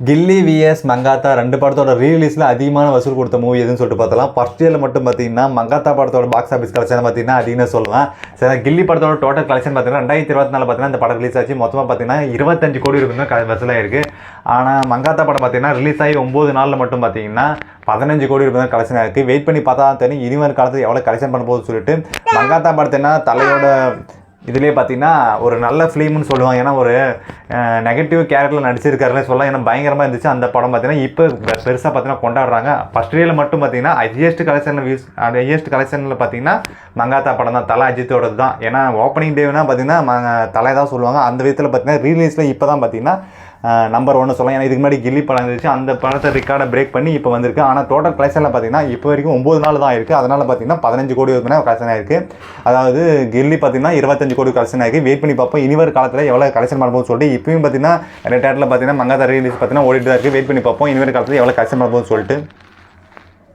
கில்லி vs Mankatha 2 படத்தோட ரீலீஸில் அதிகமான வசூல் கொடுத்த மூவி எதுன்னு சொல்லிட்டு பார்த்தலாம். ஃபர்ஸ்ட் இயரில் மட்டும் பார்த்தீங்கன்னா மங்காத்தா படத்தோட பாக்ஸ் ஆஃபீஸ் கலெக்ஷன் பார்த்தீங்கன்னா அதிகம்னு சொல்லலாம். சரி, கில்லி படத்தோட டோட்டல் கலெக்ஷன் பார்த்தீங்கன்னா 2024 பார்த்தீங்கன்னா இந்த படம் ரிலீஸ் ஆச்சு. மொத்தமாக பார்த்தீங்கன்னா 25 கோடி இருக்குன்னு வசூலாயிருக்கு. ஆனால் மங்காத்தா படம் பார்த்தீங்கன்னா ரிலீஸ் ஆகி 9 நாளில் மட்டும் பார்த்தீங்கன்னா 15 கோடி ரூபாய் தான் கலெக்ஷன் இருக்குது. வெயிட் பண்ணி பார்த்தா தான் தெரியும் இனிவரும் காலத்தில் எவ்வளோ கலெக்ஷன் பண்ண போகுதுன்னு சொல்லிட்டு. மங்காத்தா படத்தினா தலையோட இதுலேயே பார்த்தீங்கன்னா ஒரு நல்ல ஃபிலிம்னு சொல்லுவாங்க. ஏன்னா ஒரு நெகட்டிவ் கேரக்டரில் நடிச்சிருக்காருன்னு சொல்லலாம். ஏன்னா பயங்கரமாக இருந்துச்சு அந்த படம். பார்த்தீங்கன்னா இப்போ பெருசாக பார்த்தீங்கன்னா கொண்டாடுறாங்க. ஃபர்ஸ்ட் இயரில் மட்டும் பார்த்தீங்கன்னா ஹையஸ்ட் கலெக்ஷனில் பார்த்தீங்கன்னா மங்காத்தா படம் தான், தலை அஜித்தோடது தான். ஏன்னா ஓப்பனிங் டேனா பார்த்தீங்கன்னா தலை தான் சொல்லுவாங்க. அந்த விதத்தில் பார்த்தீங்கன்னா ரீலீஸில் இப்போ தான் பார்த்தீங்கன்னா நம்பர் 1 சொல்லலாம். ஏன்னா இதுக்கு முன்னாடி கில்லி படம் இருந்துச்சு, அந்த படத்தை ரெக்கார்டை பிரேக் பண்ணி இப்போ வந்திருக்கு. ஆனால் டோட்டல் கலெக்ஷனில் பார்த்தீங்கன்னா இப்போ வரைக்கும் 9 நாள் தான் இருக்குது. அதனால் பார்த்தீங்கன்னா 15 கோடி வரைக்கும் கலெக்ஷன் ஆயிருக்கு. அதாவது கில்லி பார்த்தீங்கன்னா 25 கோடி கலெக்ஷன் ஆயிருக்கு. வெயிட் பண்ணி பார்ப்போம் இனிவரும் காலத்தில் எவ்வளோ கலெக்ஷன் பண்ணும்போது சொல்லிட்டு. இப்பயும் பார்த்தீங்கன்னா தேட்டரில் பார்த்தீங்கன்னா மங்காத்தா ரீலீஸ் பார்த்தீங்கன்னா ஓடிட்டு தான் இருக்குது. வெயிட் பண்ணி பார்ப்போம் இனிவரும் காலத்தில் எவ்வளோ கலெக்ஷன் பண்ணும்போது சொல்லிட்டு.